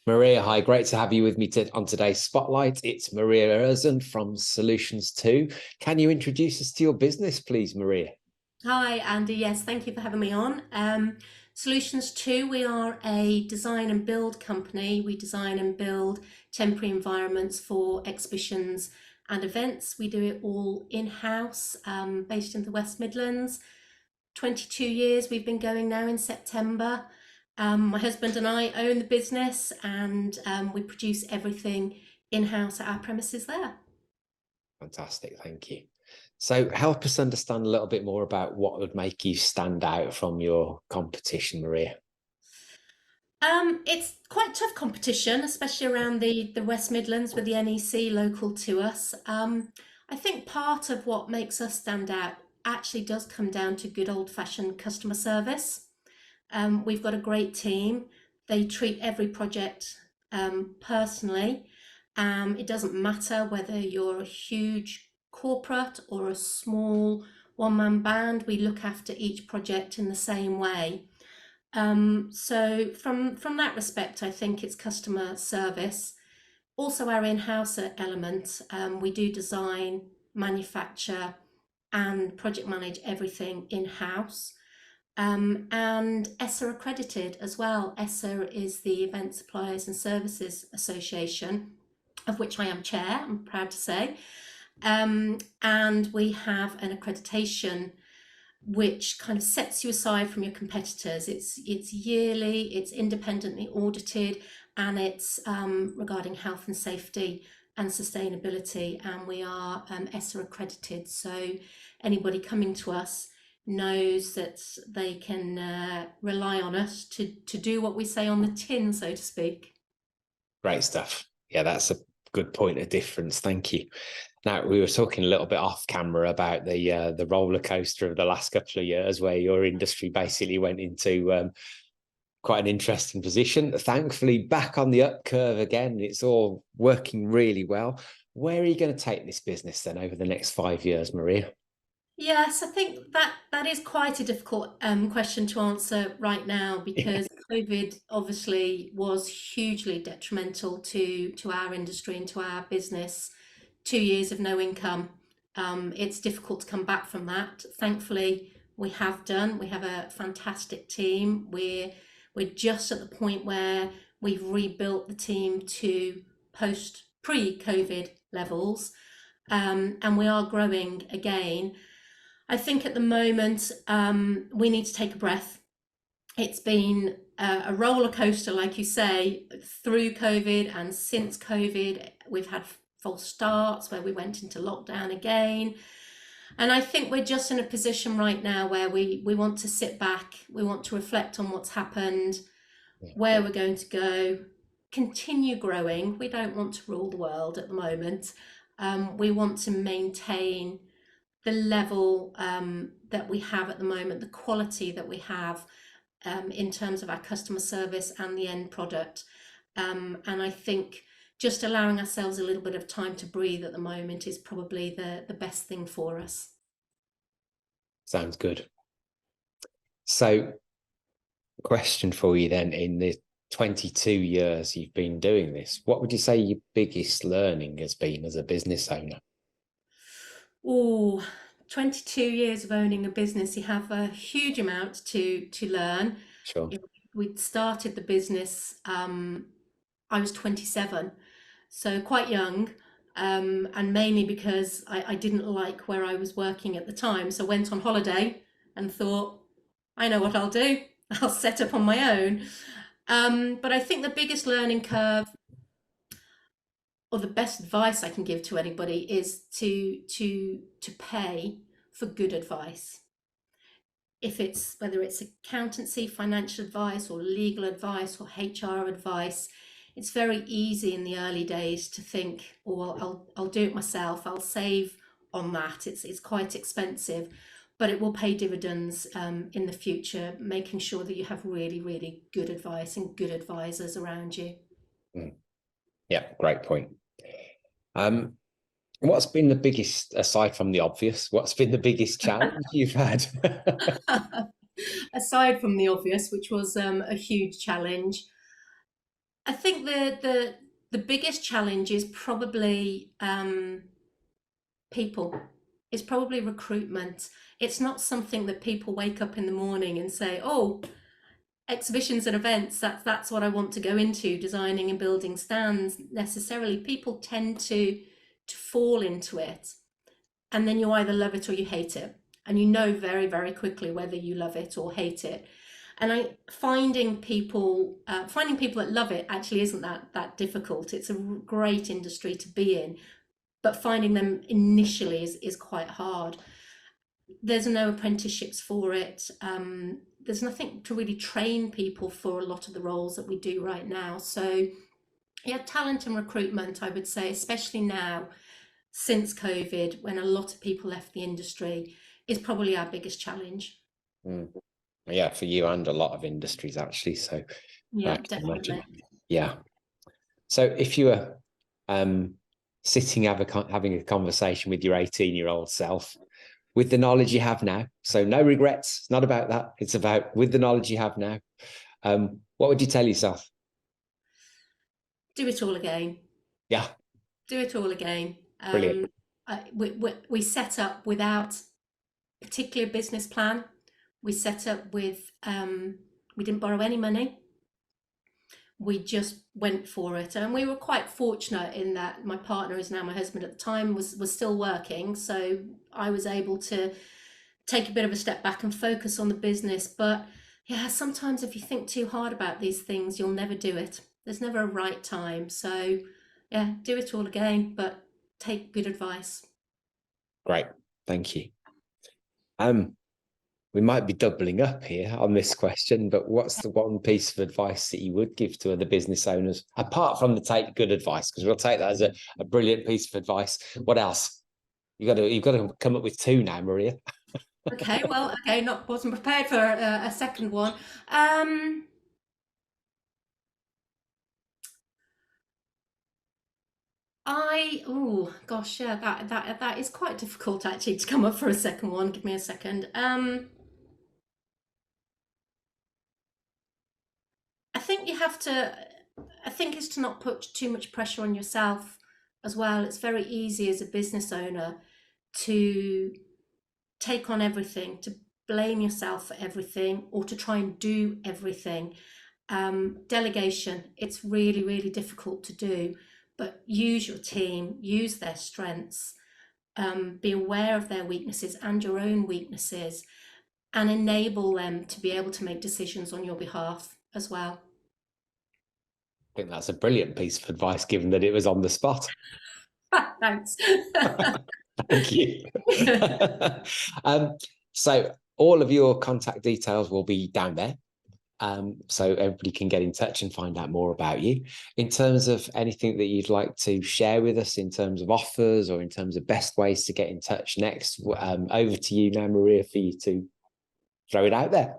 Marija, hi, great to have you with me on today's Spotlight. It's Marija Erzen from Solutions 2. Can you introduce us to your business, please, Marija? Hi, Andy. Yes, thank you for having me on. Solutions 2, we are a design and build company. We design and build temporary environments for exhibitions and events. We do it all in-house, based in the West Midlands. 22 years we've been going now in September. My husband and I own the business, and we produce everything in-house at our premises there. Fantastic, thank you. So help us understand a little bit more about what would make you stand out from your competition, Marija. It's quite tough competition, especially around the West Midlands with the NEC local to us. I think part of what makes us stand out actually does come down to good old-fashioned customer service. We've got a great team. They treat every project personally. It doesn't matter whether you're a huge corporate or a small one-man band, we look after each project in the same way. So from that respect, I think it's customer service. Also, our in-house element, we do design, manufacture, and project manage everything in-house. And ESSA accredited as well. ESSA is the Event Suppliers and Services Association, of which I am chair, I'm proud to say. And we have an accreditation which kind of sets you aside from your competitors. It's yearly, it's independently audited, and it's regarding health and safety and sustainability. And we are ESSA accredited, so anybody coming to us knows that they can rely on us to do what we say on the tin, so to speak. Great stuff. Yeah, that's a good point of difference. Thank you. Now, we were talking a little bit off camera about the roller coaster of the last couple of years, where your industry basically went into quite an interesting position. Thankfully, back on the up curve again. It's all working really well. Where are you going to take this business then over the next 5 years, Marija? Yes, I think that is quite a difficult question to answer right now, because COVID obviously was hugely detrimental to our industry and to our business. 2 years of no income. It's difficult to come back from that. Thankfully, we have done. We have a fantastic team. We're just at the point where we've rebuilt the team to pre-COVID levels, and we are growing again. I think at the moment we need to take a breath. It's been a roller coaster, like you say, through COVID and since COVID. We've had false starts where we went into lockdown again. And I think we're just in a position right now where we want to sit back, we want to reflect on what's happened, where we're going to go, continue growing. We don't want to rule the world at the moment. We want to maintain the level that we have at the moment, the quality that we have in terms of our customer service and the end product. And I think just allowing ourselves a little bit of time to breathe at the moment is probably the best thing for us. Sounds good. So, question for you then, in the 22 years you've been doing this, what would you say your biggest learning has been as a business owner? Oh, 22 years of owning a business, you have a huge amount to learn. Sure. We'd started the business, I was 27, so quite young, and mainly because I didn't like where I was working at the time. So I went on holiday and thought, I know what I'll do. I'll set up on my own. But I think the biggest learning curve, or the best advice I can give to anybody, is to pay for good advice. If it's whether it's accountancy, financial advice, or legal advice, or HR advice, it's very easy in the early days to think, oh, well, I'll do it myself. I'll save on that. It's quite expensive, but it will pay dividends in the future, making sure that you have really, really good advice and good advisors around you. Yeah, great point. What's been the biggest, aside from the obvious, what's been the biggest challenge you've had? Aside from the obvious, which was a huge challenge, I think the biggest challenge is probably people. It's probably recruitment. It's not something that people wake up in the morning and say, "Oh, exhibitions and events, that's what I want to go into, designing and building stands." Necessarily, people tend to fall into it, and then you either love it or you hate it, and you know very, very quickly whether you love it or hate it. And finding people that love it actually isn't that difficult. It's a great industry to be in, but finding them initially is quite hard. There's no apprenticeships for it. There's nothing to really train people for a lot of the roles that we do right now. So yeah, talent and recruitment, I would say, especially now since COVID, when a lot of people left the industry, is probably our biggest challenge. Mm. Yeah, for you and a lot of industries actually. So Yeah, I can imagine. definitely. Yeah. So if you were sitting having a conversation with your 18-year-old self, with the knowledge you have now, so no regrets, it's not about that. It's about with the knowledge you have now. What would you tell yourself? Do it all again. Yeah, Do it all again. brilliant. We set up without particular business plan. We set up with, we didn't borrow any money. We just went for it, and we were quite fortunate in that my partner, is now my husband at the time, was still working, so I was able to take a bit of a step back and focus on the business. But yeah, sometimes if you think too hard about these things, you'll never do it. There's never a right time. So yeah, do it all again, but take good advice. Great. Thank you. We might be doubling up here on this question, but what's the one piece of advice that you would give to other business owners, apart from the take good advice? Because we'll take that as a brilliant piece of advice. What else? You've got to come up with two now, Marija. Okay, well, okay, wasn't prepared for a second one. Oh gosh, yeah, that is quite difficult actually to come up for a second one. Give me a second. I think you have to, I think it's to not put too much pressure on yourself as well. It's very easy as a business owner to take on everything, to blame yourself for everything, or to try and do everything. Delegation, it's really, really difficult to do, but use your team, use their strengths, be aware of their weaknesses and your own weaknesses, and enable them to be able to make decisions on your behalf as well. I think that's a brilliant piece of advice, given that it was on the spot. Thanks. Thank you. So all of your contact details will be down there. So everybody can get in touch and find out more about you. In terms of anything that you'd like to share with us in terms of offers or in terms of best ways to get in touch next, over to you now, Marija, for you to throw it out there.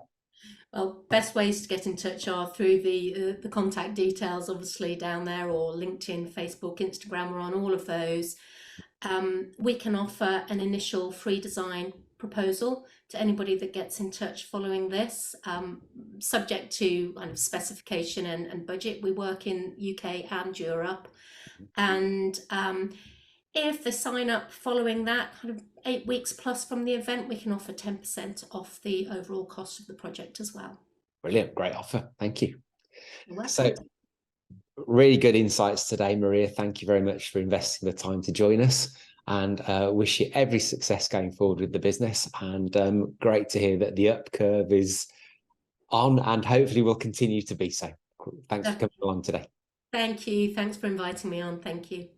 Well, best ways to get in touch are through the contact details, obviously down there, or LinkedIn, Facebook, Instagram. We're on all of those. We can offer an initial free design proposal to anybody that gets in touch following this, subject to kind of specification and budget. We work in UK and Europe, and if they sign up following that kind of 8 weeks plus from the event, we can offer 10% off the overall cost of the project as well. Brilliant, great offer. Thank you. You're welcome. So really good insights today, Marija. Thank you very much for investing the time to join us, and wish you every success going forward with the business. And great to hear that the up curve is on and hopefully will continue to be so. Thanks for coming along today. Thank you. Thanks for inviting me on. Thank you.